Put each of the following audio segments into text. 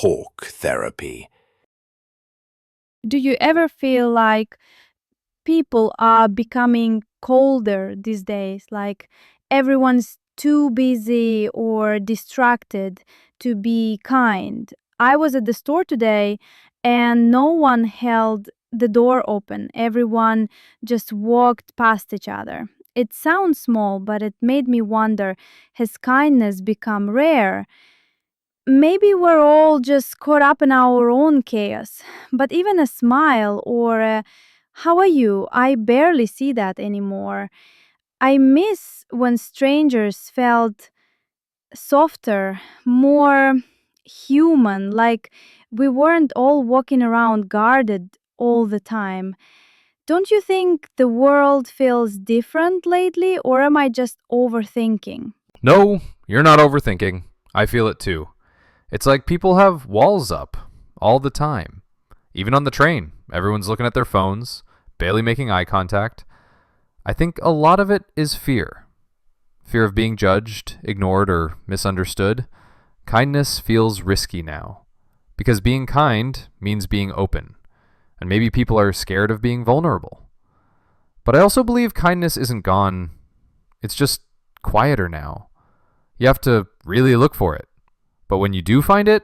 talk therapy. Do you ever feel like people are becoming colder these days? Like everyone's too busy or distracted to be kind. I was at the store today and no one held the door open. Everyone just walked past each other. It sounds small, but it made me wonder, has kindness become rare? Maybe we're all just caught up in our own chaos. But even a smile or a "How are you?" I barely see that anymore. I miss when strangers felt softer, more human, like we weren't all walking around guarded all the time. Don't you think the world feels different lately, or am I just overthinking? No, you're not overthinking. I feel it too. It's like people have walls up all the time. Even on the train, everyone's looking at their phones, barely making eye contact. I think a lot of it is fear. Fear of being judged, ignored, or misunderstood. Kindness feels risky now. Because being kind means being open. And maybe people are scared of being vulnerable. But I also believe kindness isn't gone. It's just quieter now. You have to really look for it. But when you do find it,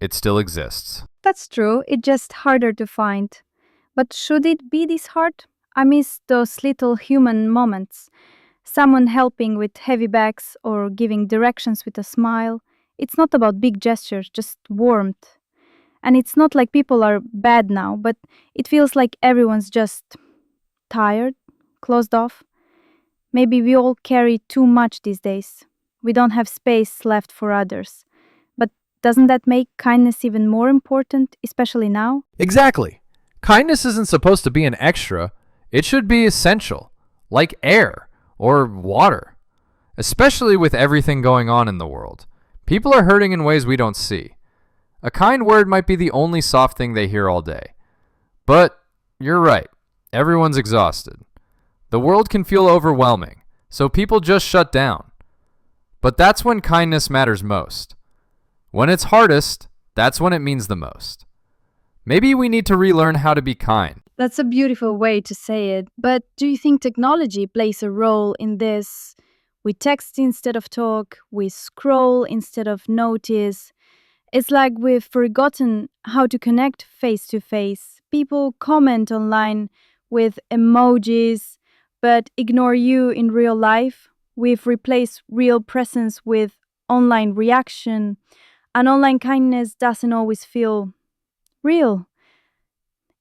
it still exists. That's true, it's just harder to find. But should it be this hard? I miss those little human moments. Someone helping with heavy bags or giving directions with a smile. It's not about big gestures, just warmth. And it's not like people are bad now, but it feels like everyone's just tired, closed off. Maybe we all carry too much these days. We don't have space left for others. But doesn't that make kindness even more important, especially now? Exactly. Kindness isn't supposed to be an extra. It should be essential, like air or water. Especially with everything going on in the world. People are hurting in ways we don't see. A kind word might be the only soft thing they hear all day. But you're right. Everyone's exhausted. The world can feel overwhelming, so people just shut down. But that's when kindness matters most. When it's hardest, that's when it means the most. Maybe we need to relearn how to be kind. That's a beautiful way to say it. But do you think technology plays a role in this? We text instead of talk, we scroll instead of notice. It's like we've forgotten how to connect face to face. People comment online with emojis, but ignore you in real life. We've replaced real presence with online reaction, and online kindness doesn't always feel real.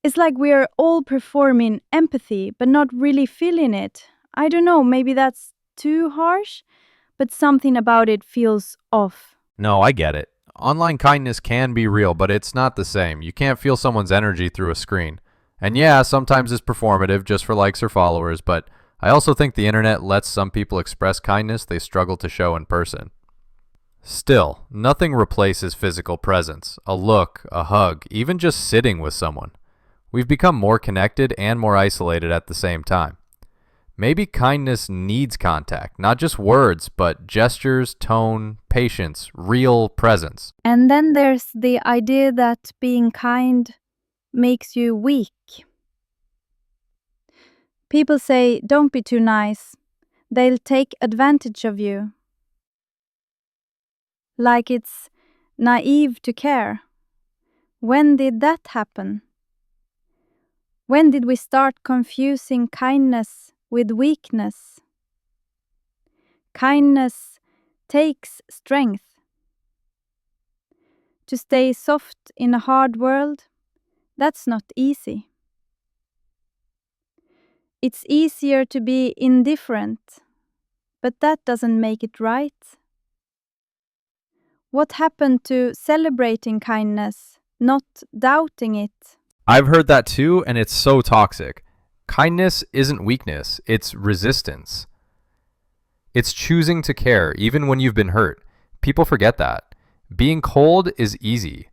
It's like we're all performing empathy, but not really feeling it. I don't know, maybe that's too harsh, but something about it feels off. No, I get it. Online kindness can be real, but it's not the same. You can't feel someone's energy through a screen. And yeah, sometimes it's performative just for likes or followers, but I also think the internet lets some people express kindness they struggle to show in person. Still, nothing replaces physical presence, a look, a hug, even just sitting with someone. We've become more connected and more isolated at the same time. Maybe kindness needs contact, not just words, but gestures, tone, patience, real presence. And then there's the idea that being kind makes you weak. People say, don't be too nice. They'll take advantage of you. Like it's naive to care. When did that happen? When did we start confusing kindness with weakness? Kindness takes strength. To stay soft in a hard world, that's not easy. It's easier to be indifferent, but that doesn't make it right. What happened to celebrating kindness, not doubting it? I've heard that too, and it's so toxic. Kindness isn't weakness, it's resistance. It's choosing to care, even when you've been hurt. People forget that. Being cold is easy,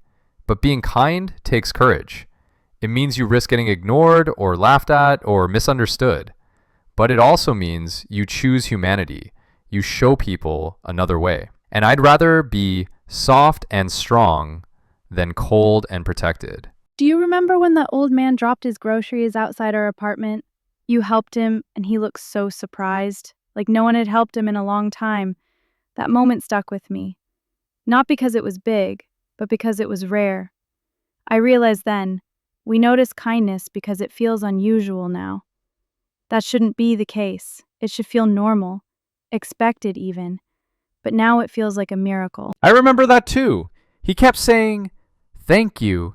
but being kind takes courage. It means you risk getting ignored or laughed at or misunderstood. But it also means you choose humanity. You show people another way. And I'd rather be soft and strong than cold and protected. Do you remember when that old man dropped his groceries outside our apartment? You helped him, and he looked so surprised, like no one had helped him in a long time. That moment stuck with me. Not because it was big, but because it was rare. I realized then, we notice kindness because it feels unusual now. That shouldn't be the case. It should feel normal, expected even. But now it feels like a miracle. I remember that too. He kept saying, thank you,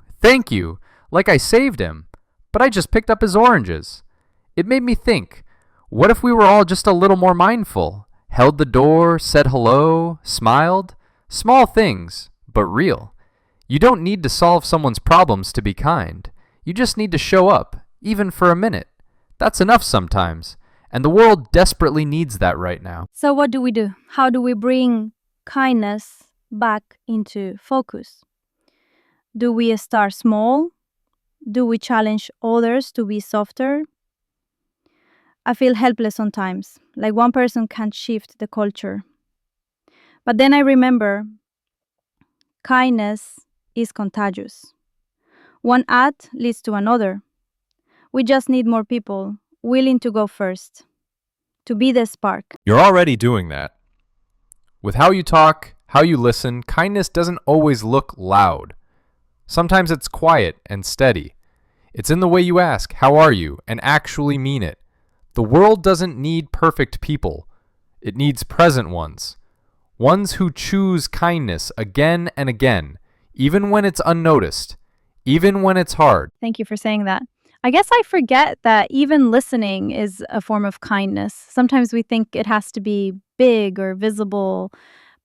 like I saved him. But I just picked up his oranges. It made me think, what if we were all just a little more mindful? Held the door, said hello, smiled? Small things, but real. You don't need to solve someone's problems to be kind. You just need to show up, even for a minute. That's enough sometimes. And the world desperately needs that right now. So, what do we do? How do we bring kindness back into focus? Do we start small? Do we challenge others to be softer? I feel helpless sometimes, like one person can't shift the culture. But then I remember kindness is contagious. One act leads to another. We just need more people willing to go first, to be the spark. You're already doing that. With how you talk, how you listen, kindness doesn't always look loud. Sometimes it's quiet and steady. It's in the way you ask, how are you, and actually mean it. The world doesn't need perfect people. It needs present ones. Ones who choose kindness again and again, even when it's unnoticed, even when it's hard. Thank you for saying that. I guess I forget that even listening is a form of kindness. Sometimes we think it has to be big or visible,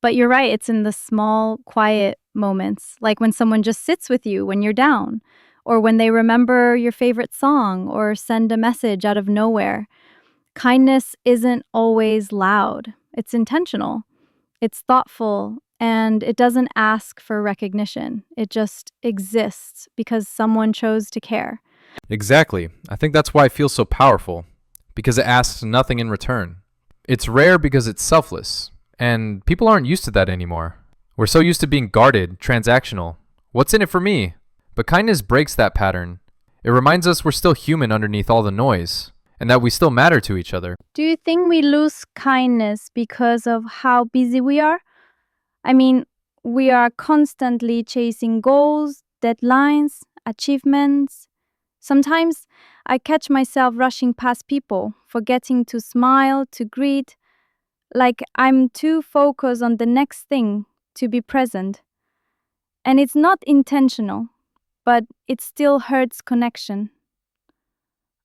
but you're right, it's in the small, quiet moments, like when someone just sits with you when you're down, or when they remember your favorite song or send a message out of nowhere. Kindness isn't always loud, it's intentional, it's thoughtful, and it doesn't ask for recognition. It just exists because someone chose to care. Exactly. I think that's why it feels so powerful, because it asks nothing in return. It's rare because it's selfless, and people aren't used to that anymore. We're so used to being guarded, transactional. What's in it for me? But kindness breaks that pattern. It reminds us we're still human underneath all the noise, and that we still matter to each other. Do you think we lose kindness because of how busy we are? I mean, we are constantly chasing goals, deadlines, achievements. Sometimes I catch myself rushing past people, forgetting to smile, to greet, like I'm too focused on the next thing to be present. And it's not intentional, but it still hurts connection.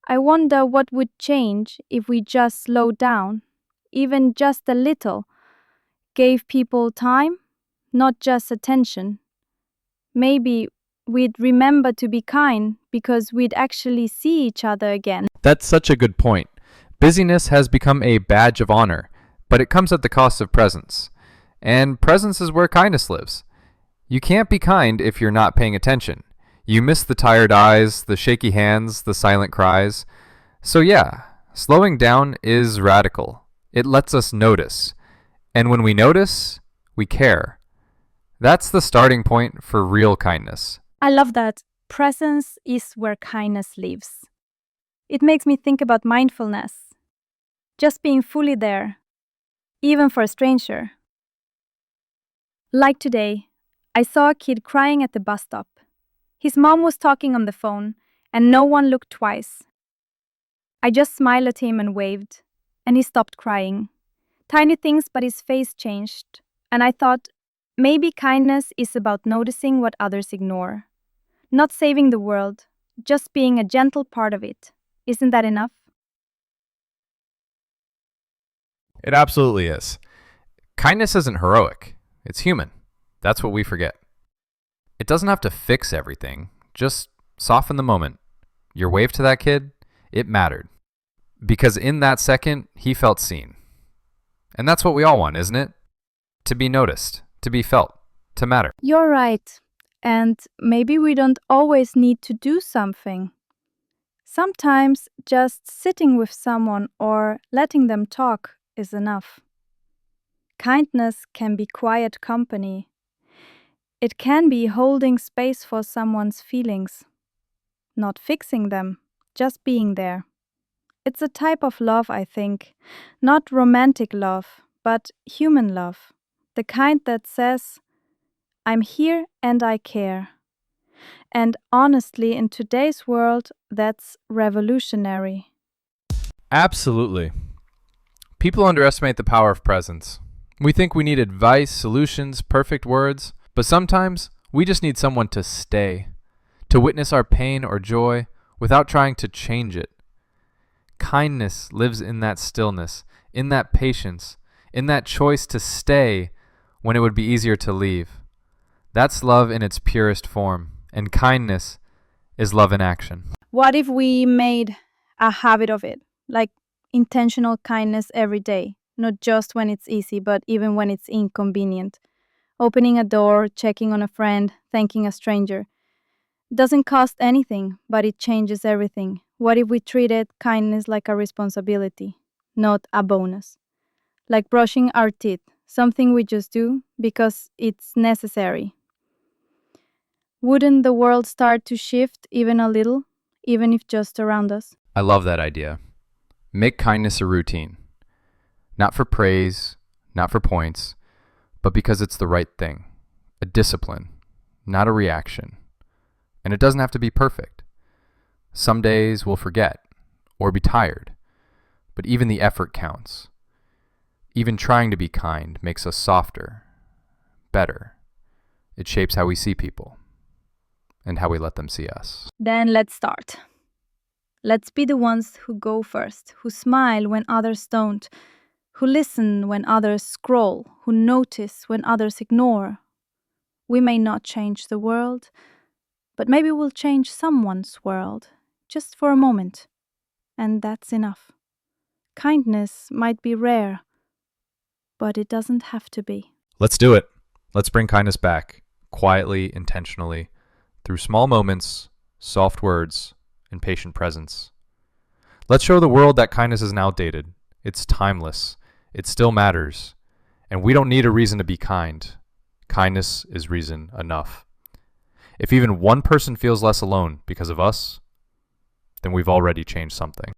I wonder what would change if we just slowed down, even just a little, gave people time, not just attention. Maybe we'd remember to be kind because we'd actually see each other again. That's such a good point. Busyness has become a badge of honor, but it comes at the cost of presence. And presence is where kindness lives. You can't be kind if you're not paying attention. You miss the tired eyes, the shaky hands, the silent cries. So yeah, slowing down is radical. It lets us notice. And when we notice, we care. That's the starting point for real kindness. I love that. Presence is where kindness lives. It makes me think about mindfulness. Just being fully there, even for a stranger. Like today, I saw a kid crying at the bus stop. His mom was talking on the phone, and no one looked twice. I just smiled at him and waved, and he stopped crying. Tiny things, but his face changed. And I thought, maybe kindness is about noticing what others ignore. Not saving the world, just being a gentle part of it. Isn't that enough? It absolutely is. Kindness isn't heroic, it's human. That's what we forget. It doesn't have to fix everything, just soften the moment. Your wave to that kid, it mattered. Because in that second, he felt seen. And that's what we all want, isn't it? To be noticed, to be felt, to matter. You're right. And maybe we don't always need to do something. Sometimes just sitting with someone or letting them talk is enough. Kindness can be quiet company. It can be holding space for someone's feelings, not fixing them, just being there. It's a type of love, I think. Not romantic love, but human love. The kind that says, I'm here and I care. And honestly, in today's world, that's revolutionary. Absolutely. People underestimate the power of presence. We think we need advice, solutions, perfect words, but sometimes we just need someone to stay, to witness our pain or joy without trying to change it. Kindness lives in that stillness, in that patience, in that choice to stay when it would be easier to leave. That's love in its purest form, and kindness is love in action. What if we made a habit of it? Like intentional kindness every day, not just when it's easy, but even when it's inconvenient. Opening a door, checking on a friend, thanking a stranger. Doesn't cost anything, but it changes everything. What if we treated kindness like a responsibility, not a bonus? Like brushing our teeth, something we just do because it's necessary. Wouldn't the world start to shift even a little, even if just around us? I love that idea. Make kindness a routine. Not for praise, not for points, but because it's the right thing. A discipline, not a reaction. And it doesn't have to be perfect. Some days we'll forget or be tired, but even the effort counts. Even trying to be kind makes us softer, better. It shapes how we see people and how we let them see us. Then let's start. Let's be the ones who go first, who smile when others don't, who listen when others scroll, who notice when others ignore. We may not change the world, but maybe we'll change someone's world, just for a moment. And that's enough. Kindness might be rare, but it doesn't have to be. Let's do it. Let's bring kindness back, quietly, intentionally, through small moments, soft words, and patient presence. Let's show the world that kindness isn't outdated. It's timeless. It still matters. And we don't need a reason to be kind. Kindness is reason enough. If even one person feels less alone because of us, then we've already changed something.